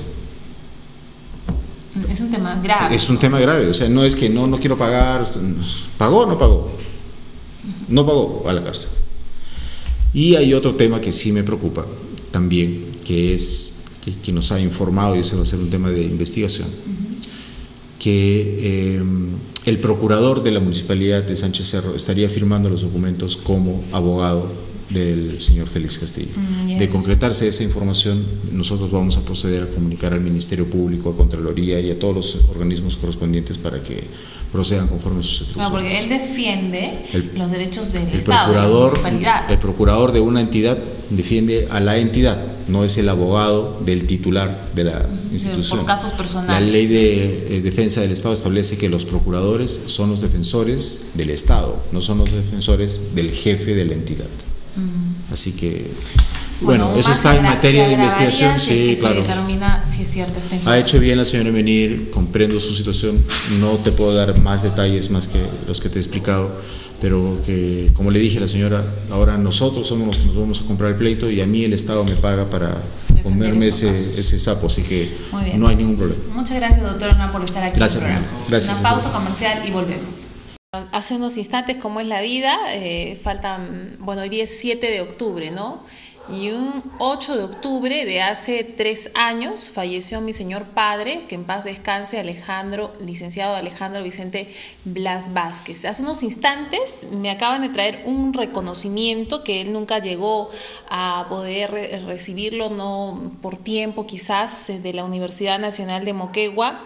Es un tema grave. Es un tema grave, o sea, no es que no quiero pagar, ¿pagó o no pagó? No pagó, a la cárcel. Y hay otro tema que sí me preocupa también, que es que nos ha informado, y ese va a ser un tema de investigación, que el procurador de la Municipalidad de Sánchez Cerro estaría firmando los documentos como abogado del señor Félix Castillo. Yes. De concretarse esa información, nosotros vamos a proceder a comunicar al Ministerio Público, a Contraloría y a todos los organismos correspondientes para que procedan conforme a sus atribuciones. Porque él defiende los derechos del el Estado, procurador, de la municipalidad. El procurador de una entidad defiende a la entidad, no es el abogado del titular de la institución. Por casos personales. La ley de defensa del Estado establece que los procuradores son los defensores del Estado, no son los defensores del jefe de la entidad. Así que, bueno, eso está en materia de investigación. Sí, claro. Se determina si es cierta esta información. Ha hecho bien la señora en venir, comprendo su situación, no te puedo dar más detalles más que los que te he explicado, pero que, como le dije a la señora, ahora nosotros somos los que nos vamos a comprar el pleito y a mí el Estado me paga para comerme ese sapo, así que no hay ningún problema. Muchas gracias, doctora Ana, por estar aquí. Gracias, en el programa. gracias. Una pausa comercial y volvemos. Hace unos instantes, como es la vida, faltan, bueno, hoy día es 7 de octubre, ¿no? Y un 8 de octubre de hace 3 años falleció mi señor padre, que en paz descanse, licenciado Alejandro Vicente Blas Vázquez. Hace unos instantes me acaban de traer un reconocimiento que él nunca llegó a poder recibirlo, no por tiempo quizás, de la Universidad Nacional de Moquegua.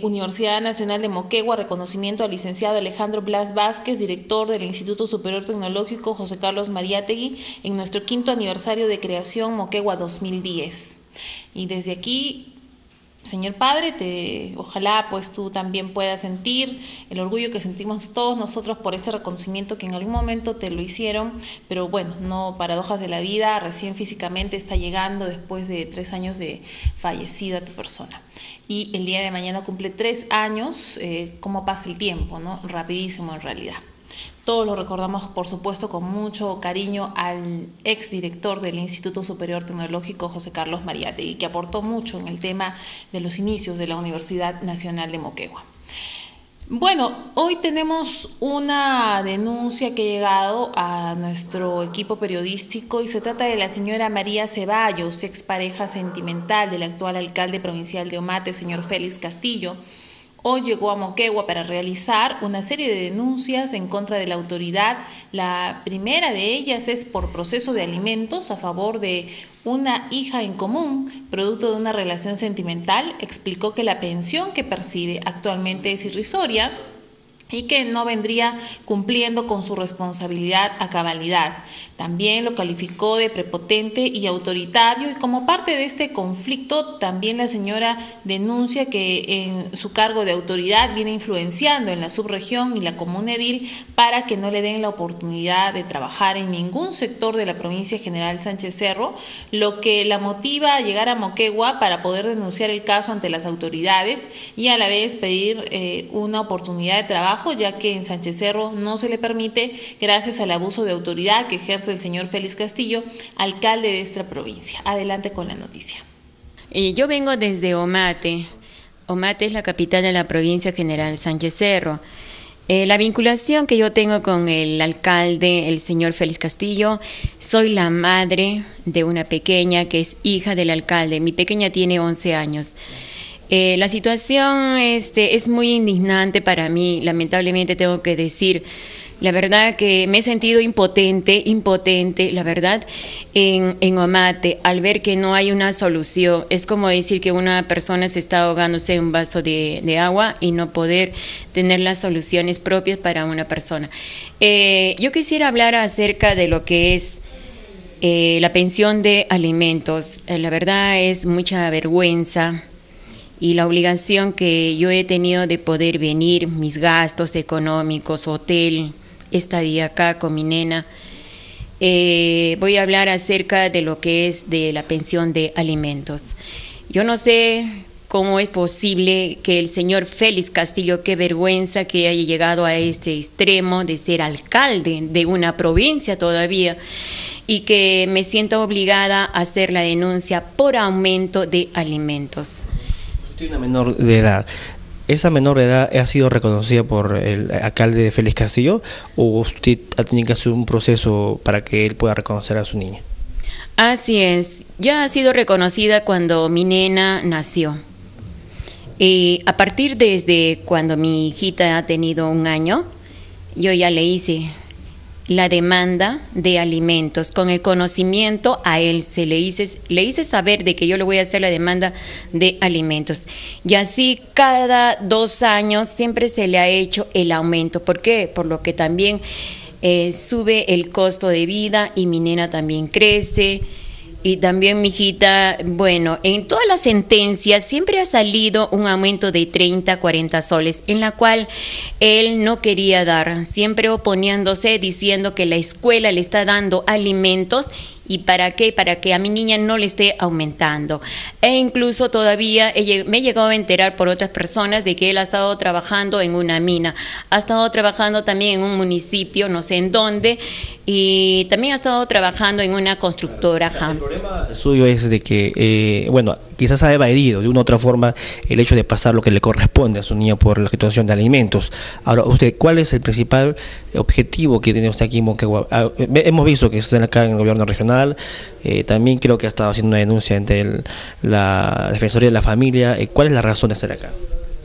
Universidad Nacional de Moquegua, reconocimiento al licenciado Alejandro Blas Vázquez, director del Instituto Superior Tecnológico José Carlos Mariátegui, en nuestro 5º aniversario de creación Moquegua 2010. Y desde aquí, señor padre, ojalá pues tú también puedas sentir el orgullo que sentimos todos nosotros por este reconocimiento que en algún momento te lo hicieron, pero bueno, no, paradojas de la vida, recién físicamente está llegando después de 3 años de fallecida tu persona. Y el día de mañana cumple 3 años, cómo pasa el tiempo, ¿no? Rapidísimo en realidad. Todos lo recordamos, por supuesto, con mucho cariño al exdirector del Instituto Superior Tecnológico, José Carlos Mariátegui, que aportó mucho en el tema de los inicios de la Universidad Nacional de Moquegua. Bueno, hoy tenemos una denuncia que ha llegado a nuestro equipo periodístico y se trata de la señora María Ceballos, expareja sentimental del actual alcalde provincial de Omate, señor Félix Castillo. Hoy llegó a Moquegua para realizar una serie de denuncias en contra de la autoridad. La primera de ellas es por proceso de alimentos a favor de una hija en común, producto de una relación sentimental. Explicó que la pensión que percibe actualmente es irrisoria y que no vendría cumpliendo con su responsabilidad a cabalidad. También lo calificó de prepotente y autoritario, y como parte de este conflicto también la señora denuncia que en su cargo de autoridad viene influenciando en la subregión y la comuna edil para que no le den la oportunidad de trabajar en ningún sector de la provincia General Sánchez Cerro, lo que la motiva a llegar a Moquegua para poder denunciar el caso ante las autoridades y a la vez pedir una oportunidad de trabajo, ya que en Sánchez Cerro no se le permite gracias al abuso de autoridad que ejerce el señor Félix Castillo, alcalde de esta provincia. Adelante con la noticia. Yo vengo desde Omate. Omate es la capital de la provincia General Sánchez Cerro. La vinculación que yo tengo con el alcalde, el señor Félix Castillo, soy la madre de una pequeña que es hija del alcalde. Mi pequeña tiene 11 años. La situación es muy indignante para mí, lamentablemente tengo que decir. La verdad que me he sentido impotente, la verdad, en Omate, al ver que no hay una solución. Es como decir que una persona se está ahogándose en un vaso de agua y no poder tener las soluciones propias para una persona. Yo quisiera hablar acerca de lo que es la pensión de alimentos. La verdad es mucha vergüenza. Y la obligación que yo he tenido de poder venir, mis gastos económicos, hotel, estadía acá con mi nena. Voy a hablar acerca de lo que es de la pensión de alimentos. Yo no sé cómo es posible que el señor Félix Castillo, qué vergüenza que haya llegado a este extremo de ser alcalde de una provincia todavía, y que me sienta obligada a hacer la denuncia por aumento de alimentos. Usted es una menor de edad. ¿Esa menor de edad ha sido reconocida por el alcalde de Félix Castillo o usted ha tenido que hacer un proceso para que él pueda reconocer a su niña? Así es, ya ha sido reconocida cuando mi nena nació. A partir desde cuando mi hijita ha tenido 1 año, yo ya le hice la demanda de alimentos. Con el conocimiento a él le hice saber de que yo le voy a hacer la demanda de alimentos. Y así cada 2 años siempre se le ha hecho el aumento. ¿Por qué? Por lo que también sube el costo de vida y mi nena también crece. Y también mi hijita, bueno, en todas las sentencias siempre ha salido un aumento de 30, 40 soles, en la cual él no quería dar, siempre oponiéndose, diciendo que la escuela le está dando alimentos. ¿Y para qué? Para que a mi niña no le esté aumentando. E incluso todavía me he llegado a enterar por otras personas de que él ha estado trabajando en una mina, ha estado trabajando también en un municipio, no sé en dónde, y también ha estado trabajando en una constructora Hans. El problema suyo es de que, bueno, quizás ha evadido de una u otra forma el hecho de pasar lo que le corresponde a su niña por la situación de alimentos. Ahora, usted, ¿cuál es el principal objetivo que tiene usted aquí en Moquegua? Hemos visto que está acá en el gobierno regional. También creo que ha estado haciendo una denuncia ante la Defensoría de la Familia. ¿Cuál es la razón de estar acá?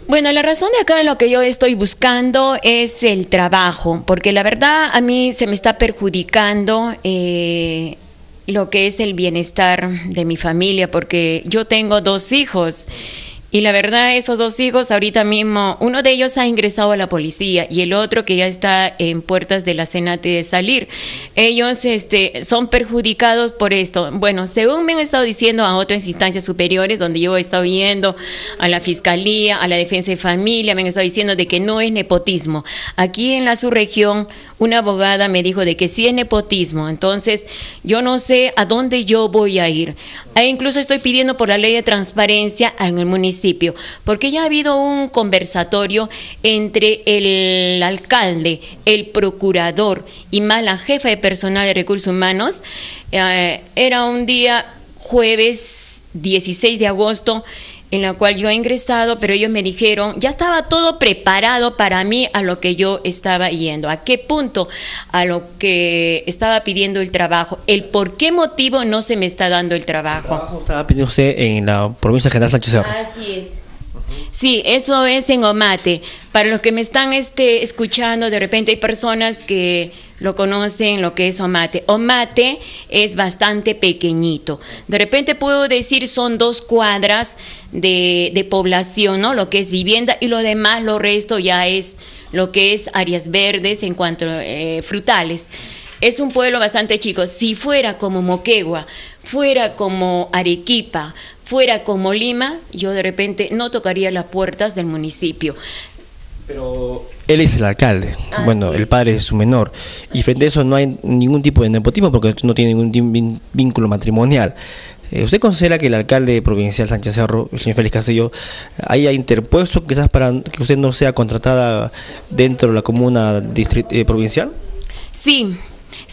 Bueno, la razón de acá lo que yo estoy buscando es el trabajo, porque la verdad a mí se me está perjudicando lo que es el bienestar de mi familia, porque yo tengo 2 hijos. Y la verdad, esos 2 hijos ahorita mismo, uno de ellos ha ingresado a la policía y el otro que ya está en puertas de la Senate de salir. Ellos son perjudicados por esto. Bueno, según me han estado diciendo a otras instancias superiores, donde yo he estado yendo a la Fiscalía, a la Defensa de Familia, me han estado diciendo de que no es nepotismo. Aquí en la subregión, una abogada me dijo de que sí es nepotismo. Entonces, yo no sé a dónde yo voy a ir. E incluso estoy pidiendo por la ley de transparencia en el municipio, porque ya ha habido un conversatorio entre el alcalde, el procurador y más la jefa de personal de recursos humanos. Era un día jueves 16 de agosto, en la cual yo he ingresado, pero ellos me dijeron, ya estaba todo preparado para mí a lo que yo estaba yendo. ¿A qué punto? A lo que estaba pidiendo el trabajo. El por qué motivo no se me está dando el trabajo. ¿El trabajo estaba pidiendo usted en la provincia general Sánchez Cerro? Así es. Sí, eso es en Omate. Para los que me están escuchando, de repente hay personas que lo conocen lo que es Omate. Omate es bastante pequeñito. De repente puedo decir son 2 cuadras de población, ¿no? Lo que es vivienda y lo demás, lo resto ya es lo que es áreas verdes en cuanto a frutales. Es un pueblo bastante chico. Si fuera como Moquegua, fuera como Arequipa, fuera como Lima, yo de repente no tocaría las puertas del municipio. Pero él es el alcalde, bueno, el padre es su menor, y frente a eso no hay ningún tipo de nepotismo porque no tiene ningún vínculo matrimonial. ¿Usted considera que el alcalde provincial Sánchez Cerro, el señor Félix Castillo, haya interpuesto quizás para que usted no sea contratada dentro de la comuna provincial? Sí,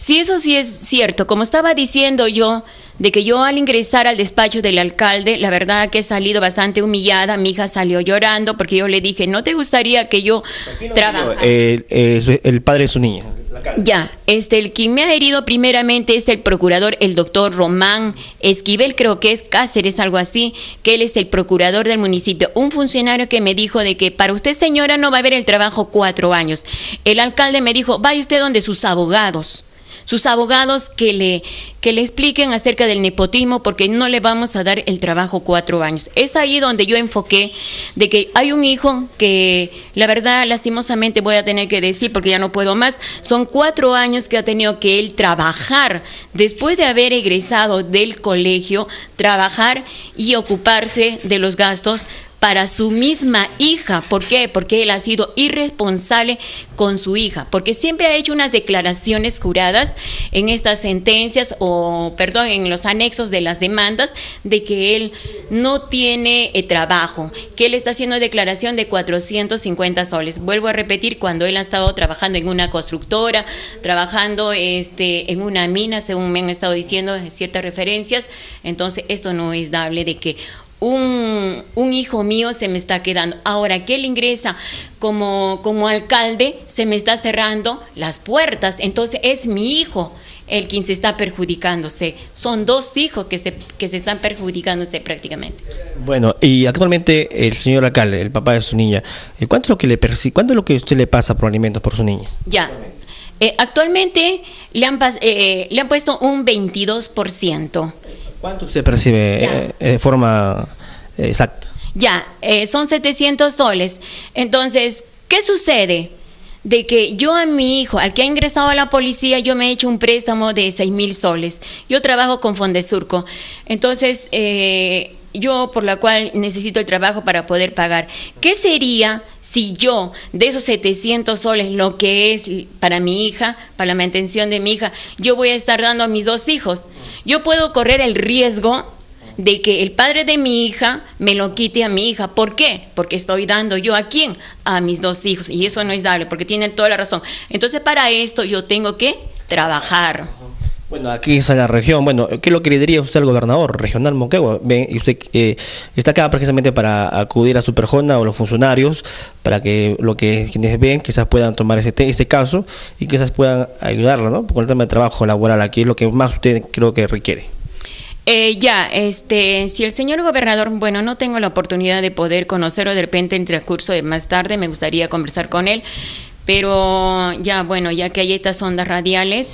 eso sí es cierto. Como estaba diciendo yo, de que yo al ingresar al despacho del alcalde, la verdad que he salido bastante humillada. Mi hija salió llorando porque yo le dije, ¿no te gustaría que yo trabajara? El padre de su niña. Ya, el quien me ha herido primeramente es el procurador, el doctor Román Esquivel, creo que es Cáceres, algo así, que él es el procurador del municipio, un funcionario que me dijo de que para usted, señora, no va a haber el trabajo 4 años. El alcalde me dijo, vaya usted donde sus abogados que le expliquen acerca del nepotismo, porque no le vamos a dar el trabajo 4 años. Es ahí donde yo enfoqué de que hay un hijo que, la verdad, lastimosamente voy a tener que decir, porque ya no puedo más, son 4 años que ha tenido que él trabajar, después de haber egresado del colegio, trabajar y ocuparse de los gastos para su misma hija. ¿Por qué? Porque él ha sido irresponsable con su hija, porque siempre ha hecho unas declaraciones juradas en estas sentencias en los anexos de las demandas de que él no tiene trabajo, que él está haciendo declaración de 450 soles. Vuelvo a repetir, cuando él ha estado trabajando en una constructora, trabajando en una mina, según me han estado diciendo ciertas referencias. Entonces esto no es dable de que un hijo mío se me está quedando. Ahora que él ingresa como alcalde, se me está cerrando las puertas. Entonces es mi hijo el quien se está perjudicándose. Son 2 hijos que se están perjudicándose prácticamente. Bueno, y actualmente el señor alcalde, el papá de su niña, ¿cuánto es lo que usted le pasa por alimentos por su niña? Ya. Actualmente le han puesto un 22%. ¿Cuánto se percibe de forma exacta? Ya, son 700 soles. Entonces, ¿qué sucede? De que yo a mi hijo, al que ha ingresado a la policía, yo me he hecho un préstamo de 6.000 soles. Yo trabajo con Fondesurco. Entonces, yo por la cual necesito el trabajo para poder pagar. ¿Qué sería si yo, de esos 700 soles, lo que es para mi hija, para la mantención de mi hija, yo voy a estar dando a mis 2 hijos? Yo puedo correr el riesgo de que el padre de mi hija me lo quite a mi hija. ¿Por qué? Porque estoy dando yo a quién, a mis 2 hijos, y eso no es dable, porque tienen toda la razón. Entonces, para esto yo tengo que trabajar. Bueno, aquí está la región. Bueno, ¿qué es lo que le diría usted al gobernador regional Moquegua? Ven, y usted está acá precisamente para acudir a su persona o los funcionarios, para que quienes ven quizás puedan tomar este caso y quizás puedan ayudarlo, ¿no? Con el tema de trabajo laboral, aquí es lo que más usted creo que requiere. Si el señor gobernador, bueno, no tengo la oportunidad de poder conocerlo, de repente en transcurso de más tarde me gustaría conversar con él, pero ya, bueno, ya que hay estas ondas radiales,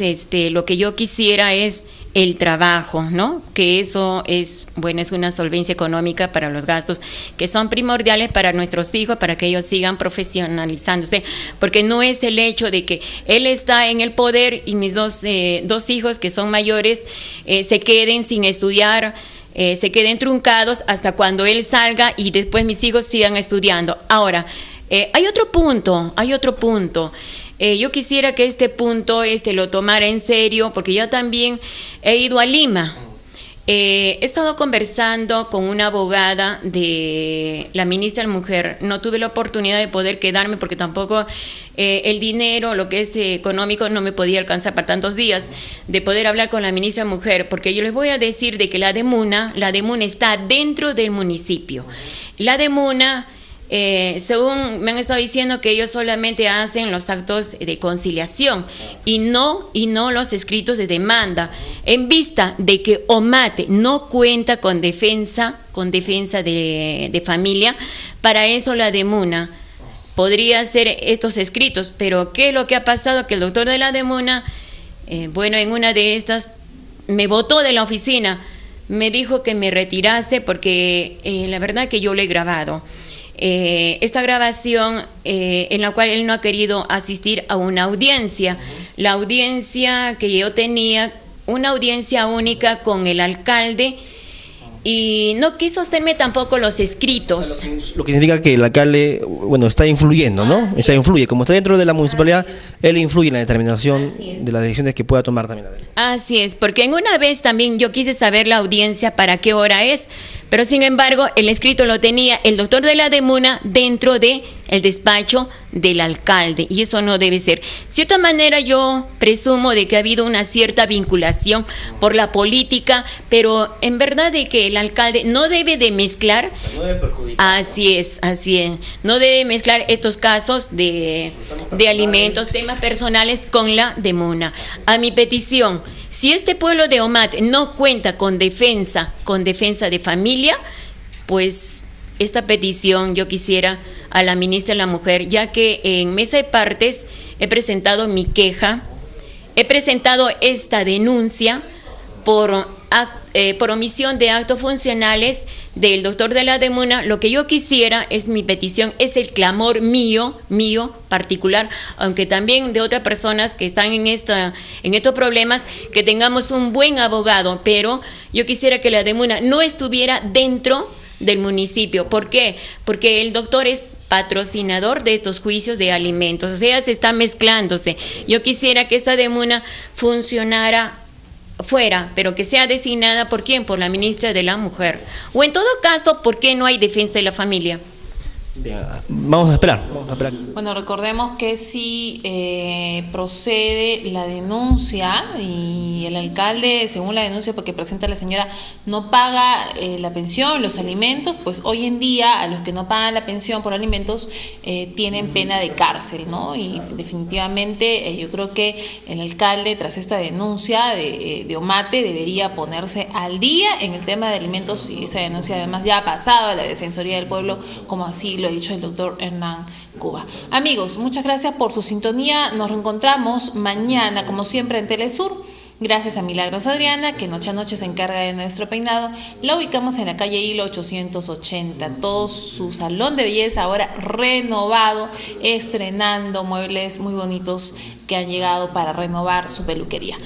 lo que yo quisiera es el trabajo, ¿no? Que eso es, bueno, es una solvencia económica para los gastos que son primordiales para nuestros hijos, para que ellos sigan profesionalizándose, porque no es el hecho de que él está en el poder y mis dos hijos que son mayores se queden sin estudiar, se queden truncados hasta cuando él salga y después mis hijos sigan estudiando. Ahora, hay otro punto. Yo quisiera que este punto lo tomara en serio, porque yo también he ido a Lima. He estado conversando con una abogada de la ministra de la Mujer. No tuve la oportunidad de poder quedarme porque tampoco el dinero, lo que es económico, no me podía alcanzar para tantos días de poder hablar con la ministra de la Mujer, porque yo les voy a decir de que la DEMUNA está dentro del municipio. La DEMUNA, según me han estado diciendo, que ellos solamente hacen los actos de conciliación y no los escritos de demanda, en vista de que OMATE no cuenta con defensa de familia. Para eso la DEMUNA podría hacer estos escritos, pero ¿qué es lo que ha pasado? Que el doctor de la DEMUNA, bueno, en una de estas me botó de la oficina, me dijo que me retirase porque la verdad que yo lo he grabado. Esta grabación en la cual él no ha querido asistir a una audiencia, la audiencia que yo tenía, una audiencia única con el alcalde, y no quiso hacerme tampoco los escritos. Lo que significa que el alcalde, bueno, está influyendo, ¿no? O sea, influye, como está dentro de la municipalidad, él influye en la determinación de las decisiones que pueda tomar también. Así es, porque en una vez también yo quise saber la audiencia para qué hora es, pero sin embargo el escrito lo tenía el doctor de la DEMUNA dentro de el despacho del alcalde, y eso no debe ser. De cierta manera yo presumo de que ha habido una cierta vinculación por la política, pero en verdad de que el alcalde no debe de mezclar, no debe perjudicar. Así es, no debe mezclar estos casos de alimentos, temas personales con la DEMUNA. A mi petición, si este pueblo de OMATE no cuenta con defensa de familia, pues esta petición yo quisiera a la ministra de la Mujer, ya que en mesa de partes he presentado mi queja, he presentado esta denuncia por omisión de actos funcionales del doctor de la DEMUNA. Lo que yo quisiera es, mi petición es el clamor mío particular, aunque también de otras personas que están en estos problemas, que tengamos un buen abogado, pero yo quisiera que la DEMUNA no estuviera dentro del municipio. ¿Por qué? Porque el doctor es patrocinador de estos juicios de alimentos, o sea, se está mezclándose. Yo quisiera que esta DEMUNA funcionara fuera, pero que sea designada ¿por quién? Por la ministra de la Mujer. O en todo caso, ¿por qué no hay defensa de la familia? Bien, vamos a esperar. Bueno, recordemos que si procede la denuncia y el alcalde, según la denuncia porque presenta la señora, no paga la pensión, los alimentos, pues hoy en día a los que no pagan la pensión por alimentos tienen pena de cárcel, ¿no? Y definitivamente yo creo que el alcalde, tras esta denuncia de OMATE, debería ponerse al día en el tema de alimentos, y esa denuncia además ya ha pasado a la Defensoría del Pueblo, como así lo ha dicho el doctor Hernán Cuba. Amigos, muchas gracias por su sintonía. Nos reencontramos mañana, como siempre, en Telesur. Gracias a Milagros Adriana, que noche a noche se encarga de nuestro peinado. La ubicamos en la calle Hilo 880. Todo su salón de belleza ahora renovado, estrenando muebles muy bonitos que han llegado para renovar su peluquería.